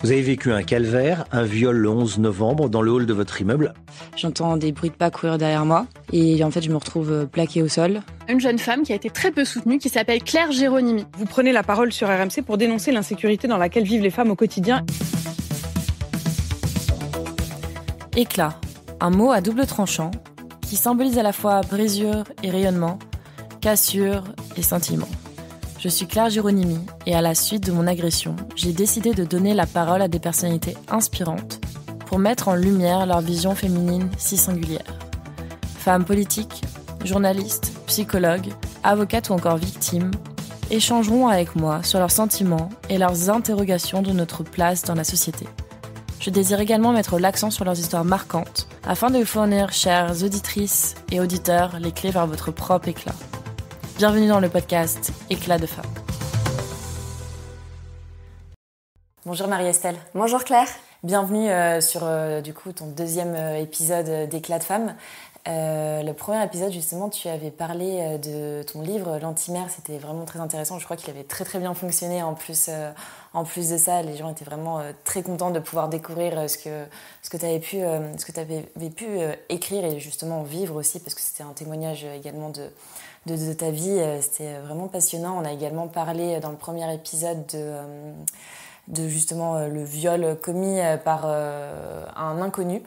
Vous avez vécu un calvaire, un viol le 11 novembre dans le hall de votre immeuble. J'entends des bruits de pas courir derrière moi et en fait je me retrouve plaquée au sol. Une jeune femme qui a été très peu soutenue, qui s'appelle Claire Géronimi. Vous prenez la parole sur RMC pour dénoncer l'insécurité dans laquelle vivent les femmes au quotidien. Éclat, un mot à double tranchant qui symbolise à la fois brisure et rayonnement, cassure et sentiment. Je suis Claire Géronimi et à la suite de mon agression, j'ai décidé de donner la parole à des personnalités inspirantes pour mettre en lumière leur vision féminine si singulière. Femmes politiques, journalistes, psychologues, avocates ou encore victimes échangeront avec moi sur leurs sentiments et leurs interrogations de notre place dans la société. Je désire également mettre l'accent sur leurs histoires marquantes afin de vous fournir, chères auditrices et auditeurs, les clés vers votre propre éclat. Bienvenue dans le podcast Éclat de femmes. Bonjour Marie-Estelle. Bonjour Claire. Bienvenue sur ton deuxième épisode d'Éclat de femmes. Le premier épisode, justement, tu avais parlé de ton livre L'Antimère. C'était vraiment très intéressant. Je crois qu'il avait très très bien fonctionné. En plus de ça, les gens étaient vraiment très contents de pouvoir découvrir ce que tu avais pu écrire et justement vivre aussi, parce que c'était un témoignage également de ta vie. C'était vraiment passionnant. On a également parlé dans le premier épisode de justement le viol commis par un inconnu,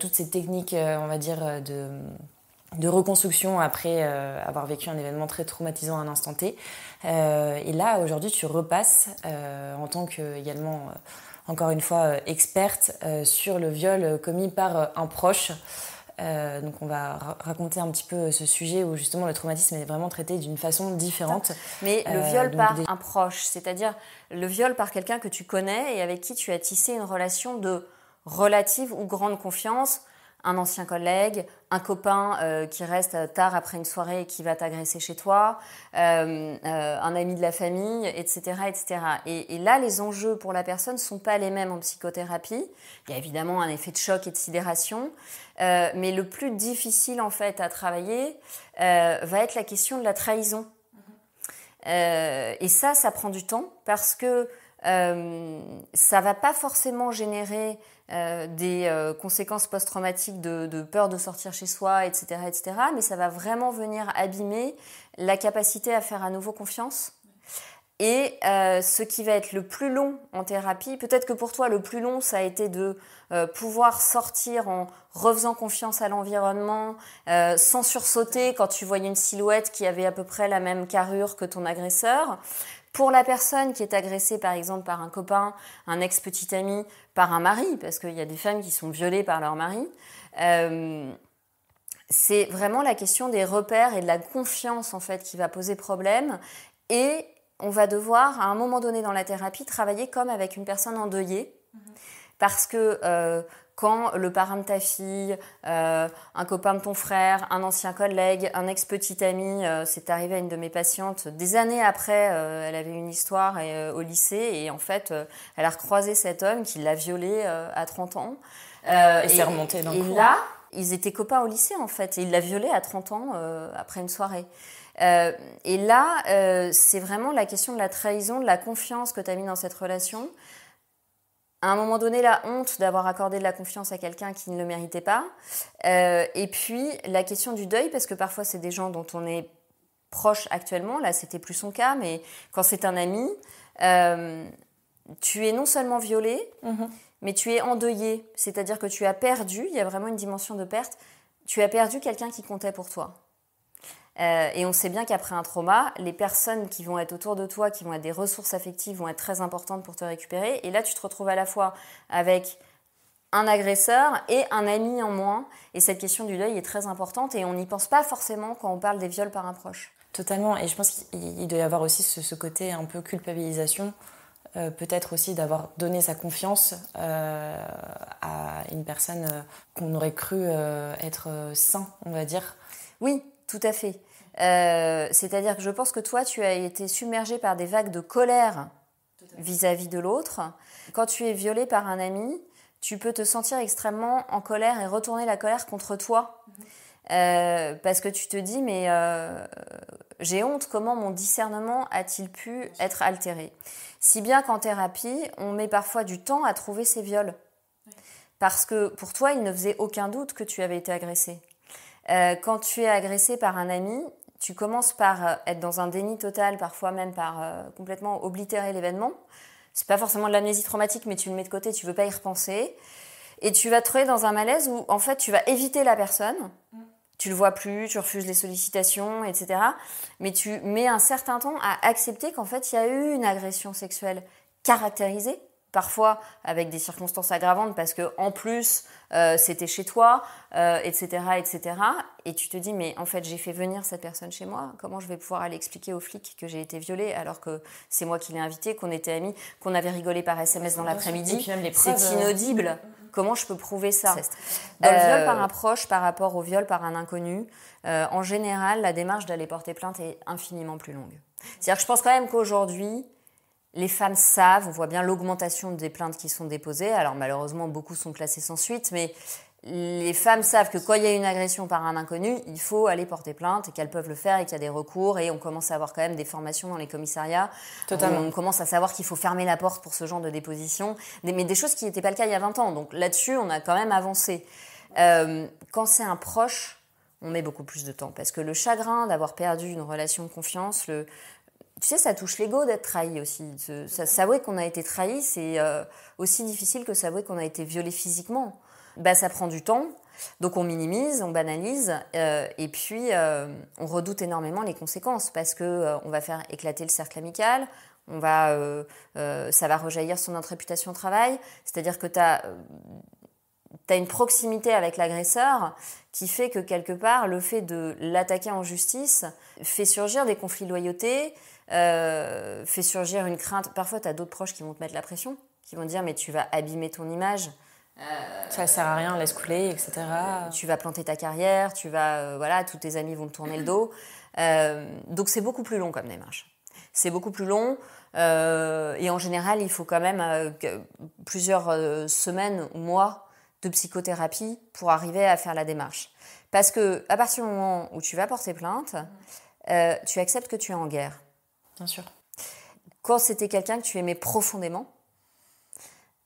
toutes ces techniques, on va dire, de reconstruction après avoir vécu un événement très traumatisant à un instant T. Et là, aujourd'hui, tu repasses en tant que, également, encore une fois, experte sur le viol commis par un proche. Donc on va raconter un petit peu ce sujet où justement le traumatisme est vraiment traité d'une façon différente. Mais le viol par un proche, c'est-à-dire le viol par quelqu'un que tu connais et avec qui tu as tissé une relation de relative ou grande confiance, un ancien collègue, un copain qui reste tard après une soirée et qui va t'agresser chez toi, un ami de la famille, etc. etc. Et là, les enjeux pour la personne ne sont pas les mêmes en psychothérapie. Il y a évidemment un effet de choc et de sidération, mais le plus difficile en fait à travailler va être la question de la trahison. Et ça prend du temps parce que ça va pas forcément générer des conséquences post-traumatiques de peur de sortir chez soi, etc., etc., mais ça va vraiment venir abîmer la capacité à faire à nouveau confiance. Et ce qui va être le plus long en thérapie, peut-être que pour toi le plus long ça a été de pouvoir sortir en refaisant confiance à l'environnement, sans sursauter quand tu voyais une silhouette qui avait à peu près la même carrure que ton agresseur. Pour la personne qui est agressée par exemple par un copain, un ex-petit ami, par un mari, parce qu'il y a des femmes qui sont violées par leur mari, c'est vraiment la question des repères et de la confiance en fait qui va poser problème. Et on va devoir, à un moment donné dans la thérapie, travailler comme avec une personne endeuillée. Parce que quand le parrain de ta fille, un copain de ton frère, un ancien collègue, un ex-petit ami, c'est arrivé à une de mes patientes, des années après, elle avait une histoire au lycée et en fait, elle a recroisé cet homme qui l'a violée à 30 ans. Et c'est remonté d'un coup. Et là, ils étaient copains au lycée en fait, et il l'a violée à 30 ans après une soirée. Et là, c'est vraiment la question de la trahison, de la confiance que tu as mis dans cette relation. À un moment donné, la honte d'avoir accordé de la confiance à quelqu'un qui ne le méritait pas. Et puis, la question du deuil, parce que parfois, c'est des gens dont on est proche actuellement. Là, c'était plus son cas, mais quand c'est un ami, tu es non seulement violé, mais tu es endeuillé. C'est-à-dire que tu as perdu, il y a vraiment une dimension de perte, tu as perdu quelqu'un qui comptait pour toi. Et on sait bien qu'après un trauma, les personnes qui vont être autour de toi, qui vont être des ressources affectives, vont être très importantes pour te récupérer. Et là, tu te retrouves à la fois avec un agresseur et un ami en moins. Et cette question du deuil est très importante et on n'y pense pas forcément quand on parle des viols par un proche. Totalement. Et je pense qu'il doit y avoir aussi ce côté un peu culpabilisation, peut-être aussi d'avoir donné sa confiance à une personne qu'on aurait cru être sain, on va dire. Oui, tout à fait. C'est-à-dire que je pense que toi, tu as été submergé par des vagues de colère vis-à-vis de l'autre. Quand tu es violé par un ami, tu peux te sentir extrêmement en colère et retourner la colère contre toi. Parce que tu te dis, mais j'ai honte, comment mon discernement a-t-il pu être altéré? Si bien qu'en thérapie, on met parfois du temps à trouver ces viols. Parce que pour toi, il ne faisait aucun doute que tu avais été agressée. Quand tu es agressée par un ami, tu commences par être dans un déni total, parfois même par complètement oblitérer l'événement. C'est pas forcément de l'amnésie traumatique, mais tu le mets de côté, tu veux pas y repenser. Et tu vas te trouver dans un malaise où, en fait, tu vas éviter la personne. Tu le vois plus, tu refuses les sollicitations, etc. Mais tu mets un certain temps à accepter qu'en fait, il y a eu une agression sexuelle caractérisée, parfois avec des circonstances aggravantes parce que en plus c'était chez toi, etc., etc. Et tu te dis mais en fait j'ai fait venir cette personne chez moi. Comment je vais pouvoir aller expliquer aux flics que j'ai été violée alors que c'est moi qui l'ai invité, qu'on était amis, qu'on avait rigolé par SMS dans l'après-midi. C'est inaudible. Comment je peux prouver ça? Dans le viol par un proche par rapport au viol par un inconnu, en général, la démarche d'aller porter plainte est infiniment plus longue. C'est-à-dire que je pense quand même qu'aujourd'hui, les femmes savent, on voit bien l'augmentation des plaintes qui sont déposées. Alors malheureusement, beaucoup sont classées sans suite, mais les femmes savent que quand il y a une agression par un inconnu, il faut aller porter plainte et qu'elles peuvent le faire et qu'il y a des recours. Et on commence à avoir quand même des formations dans les commissariats. Totalement. On commence à savoir qu'il faut fermer la porte pour ce genre de déposition. Mais des choses qui n'étaient pas le cas il y a 20 ans. Donc là-dessus, on a quand même avancé. Quand c'est un proche, on met beaucoup plus de temps. Parce que le chagrin d'avoir perdu une relation de confiance, tu sais, ça touche l'ego d'être trahi aussi. S'avouer qu'on a été trahi, c'est aussi difficile que s'avouer qu'on a été violé physiquement. Ça prend du temps, donc on minimise, on banalise, et puis on redoute énormément les conséquences parce que on va faire éclater le cercle amical, ça va rejaillir sur notre réputation au travail. C'est-à-dire que t'as une proximité avec l'agresseur qui fait que quelque part, le fait de l'attaquer en justice fait surgir des conflits de loyauté, fait surgir une crainte. Parfois, tu as d'autres proches qui vont te mettre la pression, qui vont te dire « mais tu vas abîmer ton image ». Ça sert à rien, laisse couler, etc. Tu vas planter ta carrière, tous tes amis vont te tourner le dos. Donc c'est beaucoup plus long comme démarche. C'est beaucoup plus long et en général, il faut quand même plusieurs semaines ou mois de psychothérapie pour arriver à faire la démarche. Parce que à partir du moment où tu vas porter plainte, tu acceptes que tu es en guerre. Bien sûr. Quand c'était quelqu'un que tu aimais profondément,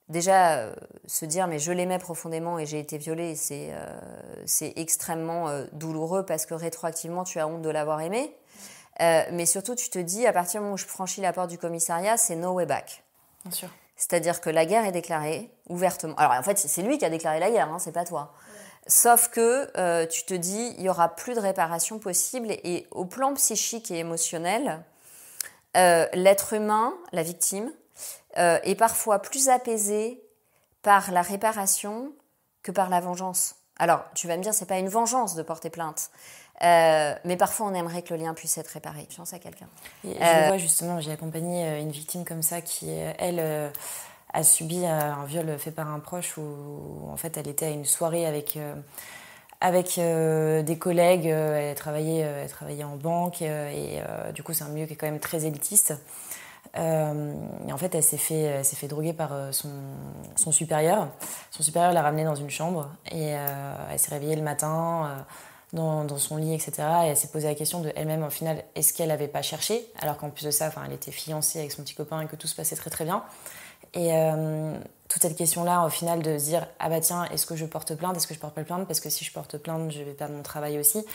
déjà, se dire « mais je l'aimais profondément et j'ai été violée », c'est extrêmement douloureux parce que rétroactivement, tu as honte de l'avoir aimé. Mais surtout, tu te dis, à partir du moment où je franchis la porte du commissariat, c'est no way back. Bien sûr. C'est-à-dire que la guerre est déclarée ouvertement. Alors en fait, c'est lui qui a déclaré la guerre, c'est pas toi. Sauf que tu te dis, il n'y aura plus de réparation possible. Et au plan psychique et émotionnel, l'être humain, la victime, est parfois plus apaisé par la réparation que par la vengeance. Alors, tu vas me dire, c'est pas une vengeance de porter plainte, mais parfois on aimerait que le lien puisse être réparé. Je pense à quelqu'un. Je le vois justement, j'ai accompagné une victime comme ça qui, elle, a subi un viol fait par un proche où en fait elle était à une soirée avec des collègues, elle travaillait en banque et du coup c'est un milieu qui est quand même très élitiste. Et en fait, elle s'est fait droguer par son supérieur. Son supérieur l'a ramenée dans une chambre et elle s'est réveillée le matin dans son lit, etc. Et elle s'est posé la question de elle-même, au final, est-ce qu'elle n'avait pas cherché? Alors qu'en plus de ça, elle était fiancée avec son petit copain et que tout se passait très très bien. Et toute cette question-là, au final, de se dire « ah bah tiens, est-ce que je porte plainte? Est-ce que je porte pas plainte? Parce que si je porte plainte, je vais perdre mon travail aussi ».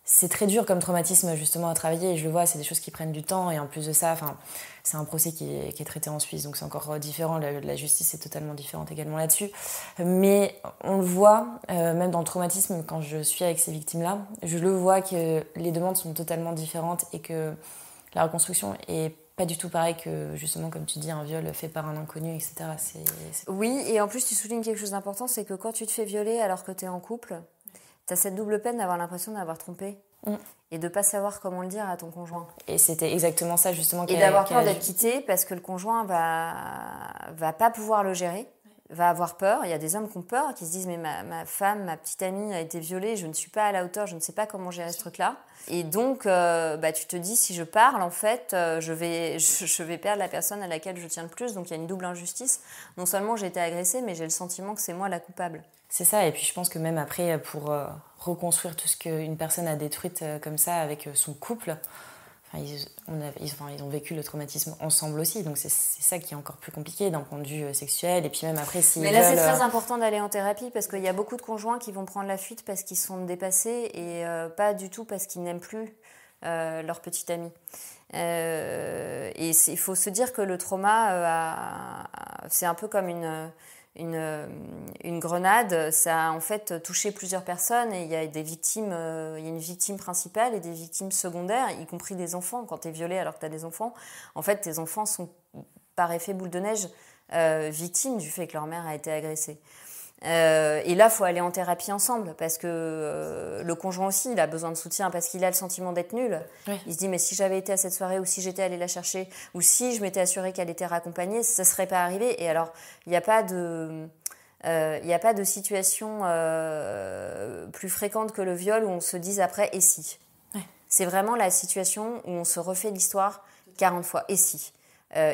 C'est très dur comme traumatisme justement à travailler et je le vois, c'est des choses qui prennent du temps et en plus de ça, c'est un procès qui est traité en Suisse donc c'est encore différent, la justice est totalement différente également là-dessus. Mais on le voit, même dans le traumatisme, quand je suis avec ces victimes-là, je le vois que les demandes sont totalement différentes et que la reconstruction est pas du tout pareil que justement comme tu dis un viol fait par un inconnu, etc. Oui, et en plus tu soulignes quelque chose d'important, c'est que quand tu te fais violer alors que tu es en couple, t'as cette double peine d'avoir l'impression d'avoir trompé et de pas savoir comment le dire à ton conjoint. Et c'était exactement ça justement. Et d'avoir peur d'être quitté parce que le conjoint va pas pouvoir le gérer, va avoir peur. Il y a des hommes qui ont peur, qui se disent mais ma femme, ma petite amie a été violée, je ne suis pas à la hauteur, je ne sais pas comment gérer ce truc-là. Et donc, tu te dis, si je parle, en fait, je vais perdre la personne à laquelle je tiens le plus. Donc, il y a une double injustice. Non seulement j'ai été agressée, mais j'ai le sentiment que c'est moi la coupable. C'est ça, et puis je pense que même après, pour reconstruire tout ce qu'une personne a détruit comme ça avec son couple, ils ont vécu le traumatisme ensemble aussi, donc c'est ça qui est encore plus compliqué d'un point de vue sexuel, et puis même après Mais là c'est très important d'aller en thérapie, parce qu'il y a beaucoup de conjoints qui vont prendre la fuite parce qu'ils sont dépassés, et pas du tout parce qu'ils n'aiment plus leur petite amie. Et il faut se dire que le trauma, c'est un peu comme une grenade, ça a en fait touché plusieurs personnes, et il y a des victimes, il y a une victime principale et des victimes secondaires, y compris des enfants. Quand tu es violée alors que tu as des enfants, en fait tes enfants sont par effet boule de neige victimes du fait que leur mère a été agressée. Et là, il faut aller en thérapie ensemble, parce que le conjoint aussi, il a besoin de soutien, parce qu'il a le sentiment d'être nul. Oui. Il se dit, mais si j'avais été à cette soirée, ou si j'étais allée la chercher, ou si je m'étais assurée qu'elle était raccompagnée, ça ne serait pas arrivé. Et alors, il n'y a pas de situation plus fréquente que le viol où on se dise après, et si. Ouais. C'est vraiment la situation où on se refait l'histoire 40 fois, et si.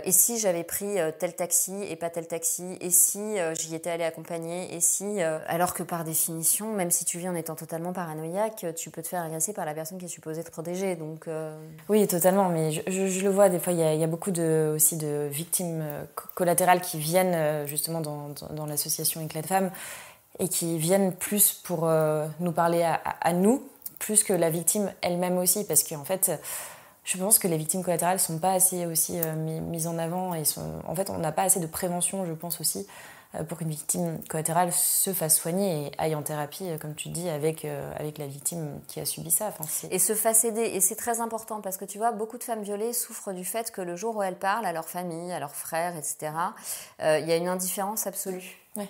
Et si j'avais pris tel taxi et pas tel taxi, et si j'y étais allée accompagner, et si... alors que par définition, même si tu vis en étant totalement paranoïaque, tu peux te faire agresser par la personne qui est supposée te protéger, donc... Oui, totalement, mais je le vois, des fois, il y a beaucoup aussi de victimes collatérales qui viennent justement dans l'association Éclat de Femmes, et qui viennent plus pour nous parler à nous, plus que la victime elle-même aussi, parce qu'en fait... Je pense que les victimes collatérales ne sont pas assez aussi mises en avant. En fait, on n'a pas assez de prévention, je pense aussi, pour qu'une victime collatérale se fasse soigner et aille en thérapie, comme tu dis, avec la victime qui a subi ça. Et se fasse aider. Et c'est très important, parce que tu vois, beaucoup de femmes violées souffrent du fait que le jour où elles parlent à leur famille, à leurs frères, etc., il y a une indifférence absolue. Ouais.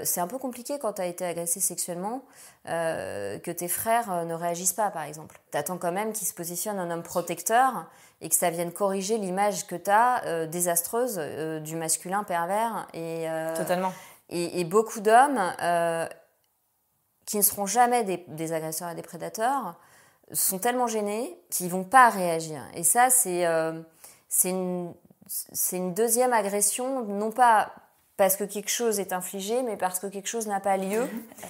C'est un peu compliqué quand tu as été agressée sexuellement, que tes frères ne réagissent pas, par exemple. Tu attends quand même qu'ils se positionnent en homme protecteur et que ça vienne corriger l'image que tu as désastreuse du masculin pervers. Totalement. Et beaucoup d'hommes qui ne seront jamais des agresseurs et des prédateurs sont tellement gênés qu'ils ne vont pas réagir. Et ça, c'est une deuxième agression, non pas parce que quelque chose est infligé, mais parce que quelque chose n'a pas lieu.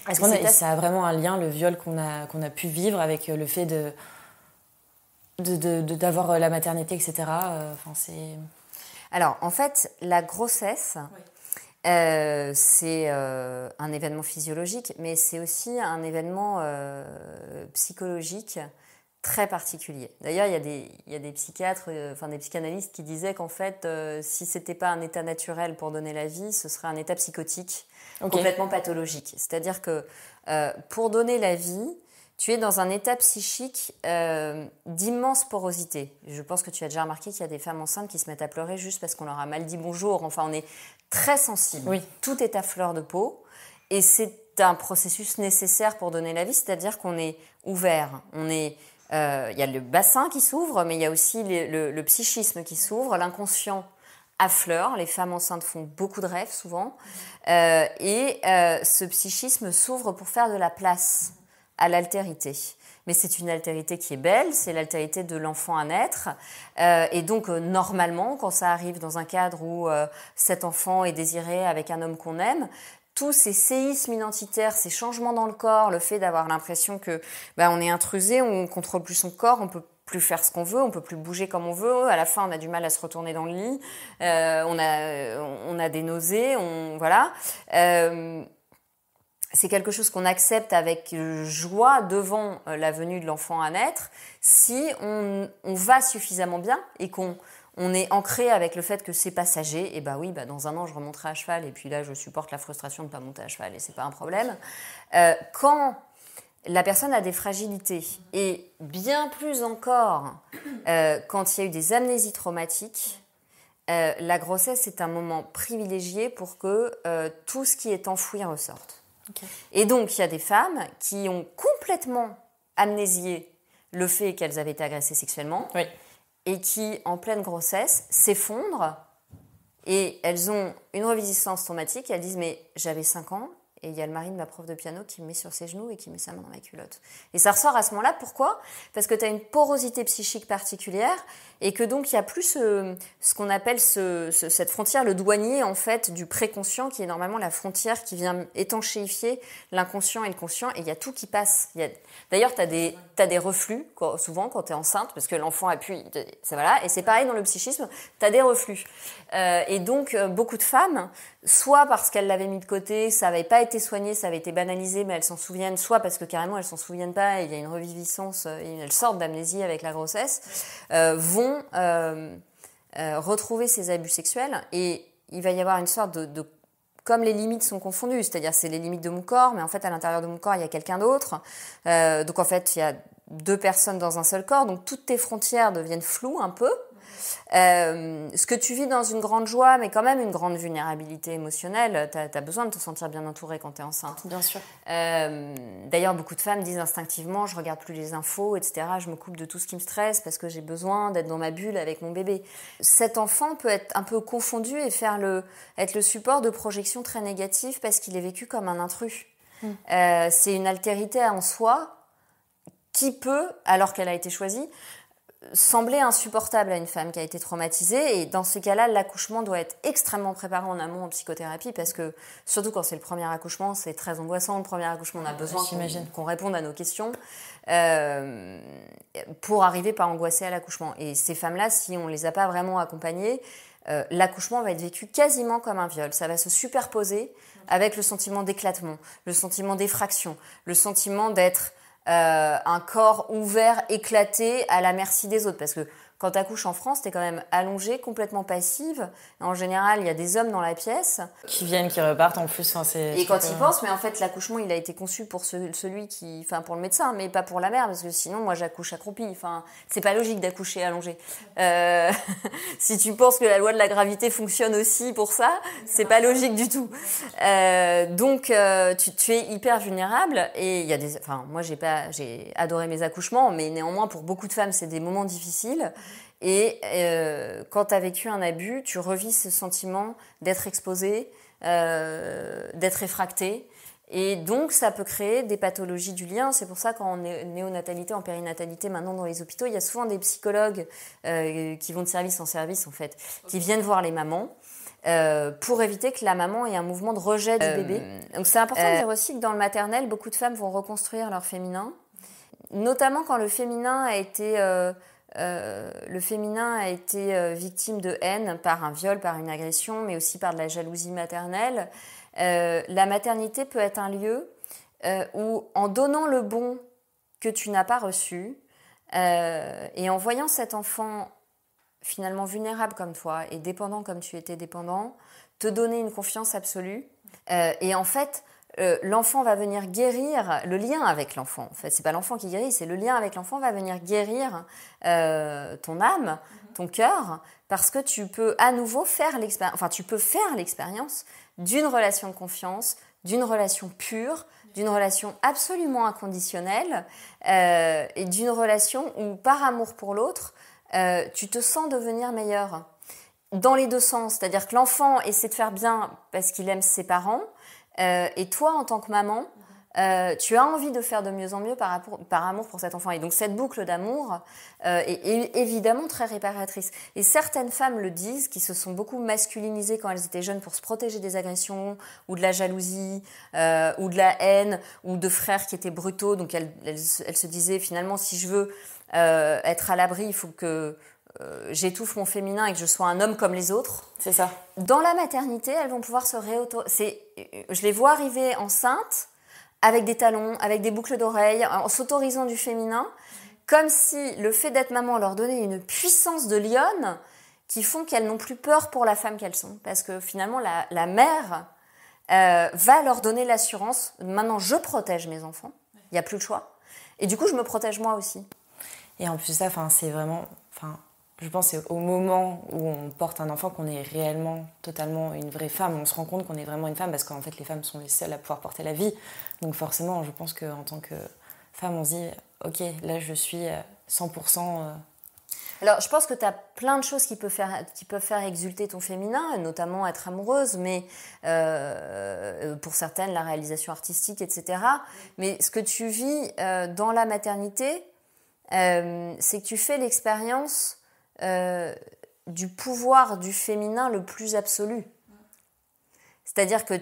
Est-ce que ça a vraiment un lien, le viol qu'on a pu vivre, avec le fait d'avoir la maternité, etc. Alors, en fait, la grossesse, c'est un événement physiologique, mais c'est aussi un événement psychologique très particulier. D'ailleurs, il y a des psychiatres, des psychanalystes qui disaient qu'en fait, si c'était pas un état naturel pour donner la vie, ce serait un état psychotique, complètement pathologique. C'est-à-dire que pour donner la vie, tu es dans un état psychique d'immense porosité. Je pense que tu as déjà remarqué qu'il y a des femmes enceintes qui se mettent à pleurer juste parce qu'on leur a mal dit bonjour. Enfin, on est très sensible. Oui. Tout est à fleur de peau. Et c'est un processus nécessaire pour donner la vie, c'est-à-dire qu'on est ouvert, il y a le bassin qui s'ouvre, mais il y a aussi le psychisme qui s'ouvre, l'inconscient affleure. Les femmes enceintes font beaucoup de rêves souvent. Ce psychisme s'ouvre pour faire de la place à l'altérité. Mais c'est une altérité qui est belle, c'est l'altérité de l'enfant à naître. Et donc, normalement, quand ça arrive dans un cadre où cet enfant est désiré avec un homme qu'on aime, tous ces séismes identitaires, ces changements dans le corps, le fait d'avoir l'impression que on est intrusé, on contrôle plus son corps, on peut plus faire ce qu'on veut, on peut plus bouger comme on veut. À la fin, on a du mal à se retourner dans le lit, on a des nausées, voilà. C'est quelque chose qu'on accepte avec joie devant la venue de l'enfant à naître, si on va suffisamment bien et qu'on est ancré avec le fait que c'est passager. Et dans un an, je remonterai à cheval, et puis là, je supporte la frustration de ne pas monter à cheval, et c'est pas un problème. Quand la personne a des fragilités, et bien plus encore quand il y a eu des amnésies traumatiques, la grossesse est un moment privilégié pour que tout ce qui est enfoui ressorte. Okay. Et donc, il y a des femmes qui ont complètement amnésié le fait qu'elles avaient été agressées sexuellement, oui, et qui, en pleine grossesse, s'effondrent Et elles ont une reviviscence traumatique, et elles disent « mais j'avais 5 ans, et il y a le mari de ma prof de piano qui me met sur ses genoux et qui met sa main dans ma culotte. » Et ça ressort à ce moment-là, pourquoi ? Parce que tu as une porosité psychique particulière, et que donc il n'y a plus ce qu'on appelle cette frontière, le douanier en fait du préconscient, qui est normalement la frontière qui vient étanchéifier l'inconscient et le conscient, et il y a tout qui passe. D'ailleurs, tu as des reflux, souvent quand tu es enceinte, parce que l'enfant appuie, et c'est pareil dans le psychisme, tu as des reflux. Et donc, beaucoup de femmes, soit parce qu'elles l'avaient mis de côté, ça n'avait pas été soigné, ça avait été banalisé, mais elles s'en souviennent, soit parce que carrément elles s'en souviennent pas, et il y a une reviviscence, elles sortent d'amnésie avec la grossesse, vont retrouver ces abus sexuels, et il va y avoir une sorte de comme les limites sont confondues, c'est-à-dire c'est les limites de mon corps, mais en fait à l'intérieur de mon corps il y a quelqu'un d'autre, donc en fait il y a 2 personnes dans un seul corps, donc toutes tes frontières deviennent floues un peu. Ce que tu vis dans une grande joie, mais quand même une grande vulnérabilité émotionnelle, t'as besoin de te sentir bien entourée quand t'es enceinte. Bien sûr. D'ailleurs, beaucoup de femmes disent instinctivement, je regarde plus les infos, etc. Je me coupe de tout ce qui me stresse parce que j'ai besoin d'être dans ma bulle avec mon bébé. Cet enfant peut être un peu confondu et être le support de projections très négatives parce qu'il est vécu comme un intrus. C'est une altérité en soi qui peut, alors qu'elle a été choisie, sembler insupportable à une femme qui a été traumatisée, et dans ce cas-là, l'accouchement doit être extrêmement préparé en amont en psychothérapie, parce que, surtout quand c'est le premier accouchement, c'est très angoissant. Le premier accouchement, on a besoin qu'on réponde à nos questions pour arriver pas angoissé à l'accouchement. Et ces femmes-là, si on les a pas vraiment accompagnées, l'accouchement va être vécu quasiment comme un viol. Ça va se superposer avec le sentiment d'éclatement, le sentiment d'effraction, le sentiment d'être un corps ouvert, éclaté, à la merci des autres. Parce que quand tu accouches en France, tu es quand même allongée, complètement passive. En général, il y a des hommes dans la pièce. Qui viennent, qui repartent en plus. Et quand ils pensent, mais en fait, l'accouchement, il a été conçu pour celui qui... Enfin, pour le médecin, mais pas pour la mère, parce que sinon, moi, j'accouche accroupie. Enfin, c'est pas logique d'accoucher allongée. Si tu penses que la loi de la gravité fonctionne aussi pour ça, c'est pas logique du tout. Donc, tu es hyper vulnérable. Et il y a des... Enfin, moi, j'ai adoré mes accouchements, mais néanmoins, pour beaucoup de femmes, c'est des moments difficiles. Et quand tu as vécu un abus, tu revis ce sentiment d'être exposé, d'être effracté. Et donc, ça peut créer des pathologies du lien. C'est pour ça qu'en néonatalité, en périnatalité, maintenant dans les hôpitaux, il y a souvent des psychologues qui vont de service en service, en fait, qui viennent voir les mamans pour éviter que la maman ait un mouvement de rejet du bébé. Donc, c'est important de dire aussi que dans le maternel, beaucoup de femmes vont reconstruire leur féminin, notamment quand le féminin a été... victime de haine par un viol, par une agression, mais aussi par de la jalousie maternelle. La maternité peut être un lieu où, en donnant le bon que tu n'as pas reçu, et en voyant cet enfant finalement vulnérable comme toi et dépendant comme tu étais dépendant, te donner une confiance absolue. Et en fait, l'enfant va venir guérir, le lien avec l'enfant, en fait, c'est pas l'enfant qui guérit, c'est le lien avec l'enfant va venir guérir ton âme, ton cœur, parce que tu peux à nouveau faire l'expérience d'une relation de confiance, d'une relation pure, d'une relation absolument inconditionnelle, et d'une relation où, par amour pour l'autre, tu te sens devenir meilleur. Dans les deux sens, c'est-à-dire que l'enfant essaie de faire bien parce qu'il aime ses parents, et toi, en tant que maman, tu as envie de faire de mieux en mieux par amour pour cet enfant. Et donc, cette boucle d'amour est évidemment très réparatrice. Et certaines femmes le disent, qui se sont beaucoup masculinisées quand elles étaient jeunes pour se protéger des agressions, ou de la jalousie, ou de la haine, ou de frères qui étaient brutaux. Donc, elles se disaient, finalement, si je veux être à l'abri, il faut que... j'étouffe mon féminin et que je sois un homme comme les autres. C'est ça. Dans la maternité, elles vont pouvoir se je les vois arriver enceintes, avec des talons, avec des boucles d'oreilles, en s'autorisant du féminin, comme si le fait d'être maman leur donnait une puissance de lionne qui font qu'elles n'ont plus peur pour la femme qu'elles sont. Parce que finalement, la mère va leur donner l'assurance, maintenant je protège mes enfants, il n'y a plus le choix. Et du coup, je me protège moi aussi. Et en plus de ça, c'est vraiment... Je pense que c'est au moment où on porte un enfant qu'on est réellement, totalement une vraie femme. On se rend compte qu'on est vraiment une femme parce qu'en fait, les femmes sont les seules à pouvoir porter la vie. Donc forcément, je pense qu'en tant que femme, on se dit « Ok, là, je suis 100%... Alors, je pense que tu as plein de choses qui peuvent faire exulter ton féminin, notamment être amoureuse, mais pour certaines, la réalisation artistique, etc. Mais ce que tu vis dans la maternité, c'est que tu fais l'expérience du pouvoir du féminin le plus absolu. C'est-à-dire que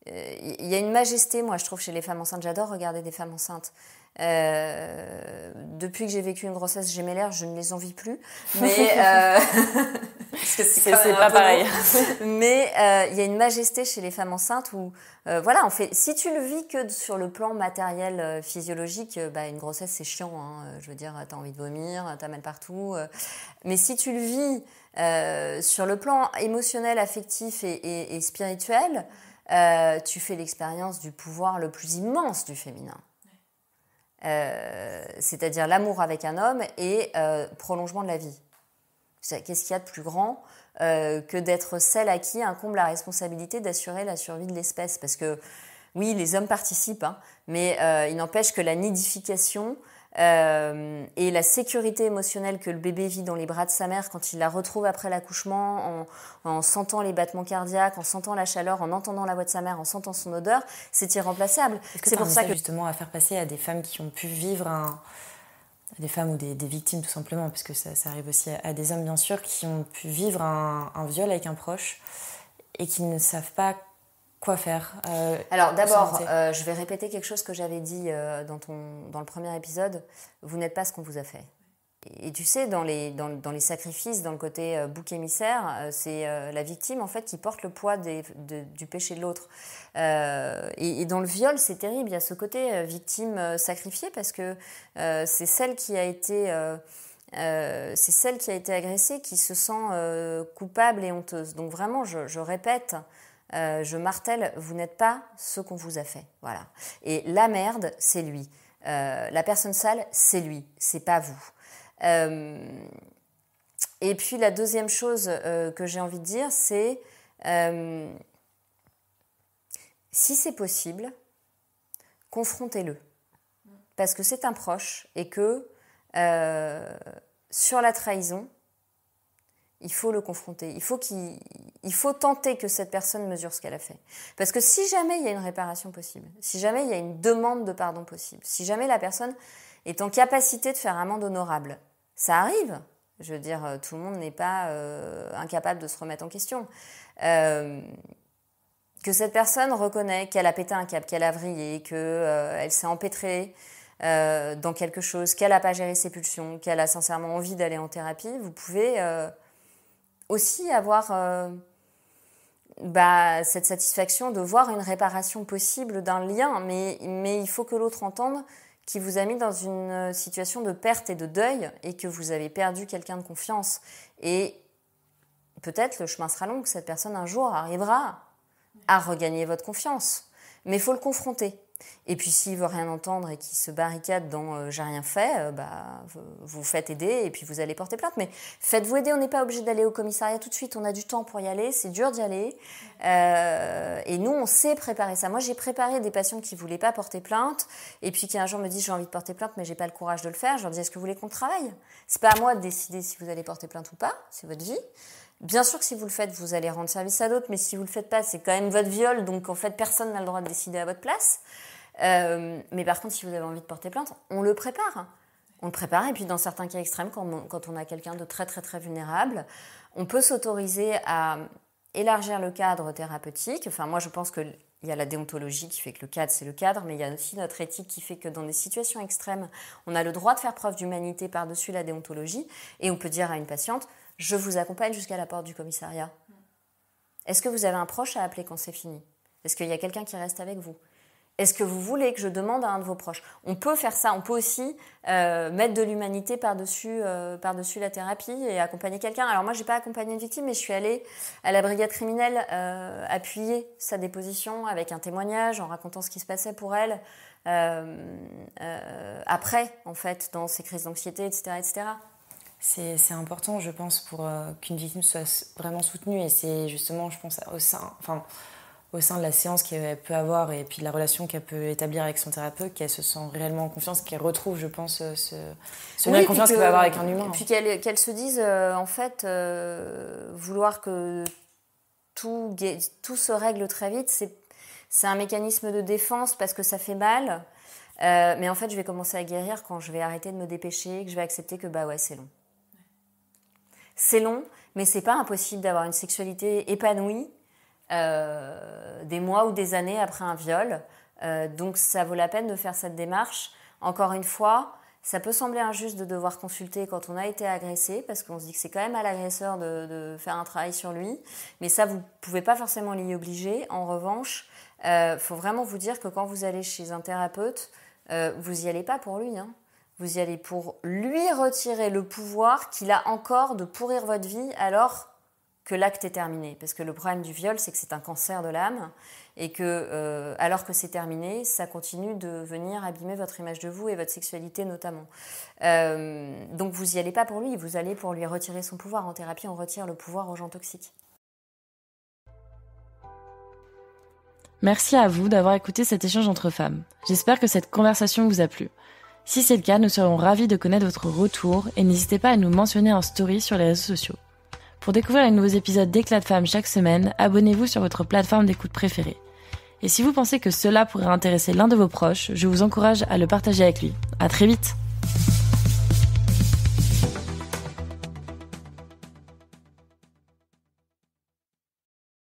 il y a une majesté, moi, je trouve, chez les femmes enceintes. J'adore regarder des femmes enceintes. Depuis que j'ai vécu une grossesse gémellaire, je ne les envie plus. Mais parce que c'est pas pareil. Mais il y a une majesté chez les femmes enceintes où voilà, si tu le vis que sur le plan matériel physiologique, une grossesse c'est chiant, hein, je veux dire, t'as envie de vomir, t'as mal partout. Mais si tu le vis sur le plan émotionnel, affectif et spirituel, tu fais l'expérience du pouvoir le plus immense du féminin. C'est-à-dire l'amour avec un homme et prolongement de la vie. Qu'est-ce qu'il y a de plus grand que d'être celle à qui incombe la responsabilité d'assurer la survie de l'espèce? Parce que oui, les hommes participent, hein, mais il n'empêche que la nidification et la sécurité émotionnelle que le bébé vit dans les bras de sa mère quand il la retrouve après l'accouchement, en sentant les battements cardiaques, en sentant la chaleur, en entendant la voix de sa mère, en sentant son odeur, c'est irremplaçable. Est-ce que c'est pour ça que justement à faire passer à des femmes qui ont pu vivre des femmes ou des victimes tout simplement, parce que ça arrive aussi à des hommes bien sûr, qui ont pu vivre un viol avec un proche et qui ne savent pas quoi faire. Alors d'abord, je vais répéter quelque chose que j'avais dit dans le premier épisode. Vous n'êtes pas ce qu'on vous a fait. Et tu sais, dans les sacrifices, dans le côté bouc émissaire, c'est la victime en fait qui porte le poids du péché de l'autre. Et dans le viol, c'est terrible. Il y a ce côté victime sacrifiée parce que c'est celle qui a été agressée qui se sent coupable et honteuse. Donc vraiment, je répète. Je martèle, vous n'êtes pas ce qu'on vous a fait. Voilà. Et la merde, c'est lui. La personne sale, c'est lui. C'est pas vous. Et puis la deuxième chose que j'ai envie de dire, c'est si c'est possible, confrontez-le. Parce que c'est un proche et que sur la trahison, il faut le confronter. Il faut tenter que cette personne mesure ce qu'elle a fait. Parce que si jamais il y a une réparation possible, si jamais il y a une demande de pardon possible, si jamais la personne est en capacité de faire amende honorable, ça arrive. Je veux dire, tout le monde n'est pas incapable de se remettre en question. Que cette personne reconnaît qu'elle a pété un câble, qu'elle a vrillé, qu'elle s'est empêtrée dans quelque chose, qu'elle n'a pas géré ses pulsions, qu'elle a sincèrement envie d'aller en thérapie, vous pouvez aussi avoir cette satisfaction de voir une réparation possible d'un lien, mais il faut que l'autre entende qu'il vous a mis dans une situation de perte et de deuil et que vous avez perdu quelqu'un de confiance. Et peut-être le chemin sera long, que cette personne un jour arrivera à regagner votre confiance. Mais il faut le confronter. Et puis s'il veut rien entendre et qu'il se barricade dans j'ai rien fait, vous faites aider et puis vous allez porter plainte. Mais faites-vous aider, on n'est pas obligé d'aller au commissariat tout de suite, on a du temps pour y aller, c'est dur d'y aller. Et nous, on sait préparer ça. Moi, j'ai préparé des patients qui ne voulaient pas porter plainte et puis qui un jour me disent j'ai envie de porter plainte mais j'ai pas le courage de le faire. Je leur dis est-ce que vous voulez qu'on travaille? C'est pas à moi de décider si vous allez porter plainte ou pas, c'est votre vie. Bien sûr que si vous le faites, vous allez rendre service à d'autres, mais si vous le faites pas, c'est quand même votre viol, donc en fait, personne n'a le droit de décider à votre place. Mais par contre, si vous avez envie de porter plainte, on le prépare. On le prépare, et puis dans certains cas extrêmes, quand on a quelqu'un de très très très vulnérable, on peut s'autoriser à élargir le cadre thérapeutique. Enfin, moi, je pense qu'il y a la déontologie qui fait que le cadre, c'est le cadre, mais il y a aussi notre éthique qui fait que dans des situations extrêmes, on a le droit de faire preuve d'humanité par-dessus la déontologie, et on peut dire à une patiente je vous accompagne jusqu'à la porte du commissariat. Est-ce que vous avez un proche à appeler quand c'est fini? Est-ce qu'il y a quelqu'un qui reste avec vous? Est-ce que vous voulez que je demande à un de vos proches? On peut faire ça. On peut aussi mettre de l'humanité par-dessus la thérapie et accompagner quelqu'un. Alors moi, je n'ai pas accompagné une victime, mais je suis allée à la brigade criminelle appuyer sa déposition avec un témoignage en racontant ce qui se passait pour elle après, en fait, dans ses crises d'anxiété, etc., etc. C'est important, je pense, pour qu'une victime soit vraiment soutenue. Et c'est justement, je pense, au sein de la séance qu'elle peut avoir et puis de la relation qu'elle peut établir avec son thérapeute, qu'elle se sent réellement en confiance, qu'elle retrouve, je pense, ce lien de confiance qu'elle peut avoir avec un humain. Et puis qu'elle se dise, en fait, vouloir que tout se règle très vite, c'est un mécanisme de défense parce que ça fait mal. Mais en fait, je vais commencer à guérir quand je vais arrêter de me dépêcher, que je vais accepter que c'est long. C'est long, mais c'est pas impossible d'avoir une sexualité épanouie des mois ou des années après un viol. Donc ça vaut la peine de faire cette démarche. Encore une fois, ça peut sembler injuste de devoir consulter quand on a été agressé, parce qu'on se dit que c'est quand même à l'agresseur de faire un travail sur lui. Mais ça, vous pouvez pas forcément l'y obliger. En revanche, faut vraiment vous dire que quand vous allez chez un thérapeute, vous y allez pas pour lui, hein. Vous y allez pour lui retirer le pouvoir qu'il a encore de pourrir votre vie alors que l'acte est terminé. Parce que le problème du viol, c'est que c'est un cancer de l'âme et que, alors que c'est terminé, ça continue de venir abîmer votre image de vous et votre sexualité notamment. Donc vous y allez pas pour lui, vous allez pour lui retirer son pouvoir. En thérapie, on retire le pouvoir aux gens toxiques. Merci à vous d'avoir écouté cet échange entre femmes. J'espère que cette conversation vous a plu. Si c'est le cas, nous serions ravis de connaître votre retour et n'hésitez pas à nous mentionner en story sur les réseaux sociaux. Pour découvrir les nouveaux épisodes d'Éclat de Femmes chaque semaine, abonnez-vous sur votre plateforme d'écoute préférée. Et si vous pensez que cela pourrait intéresser l'un de vos proches, je vous encourage à le partager avec lui. À très vite!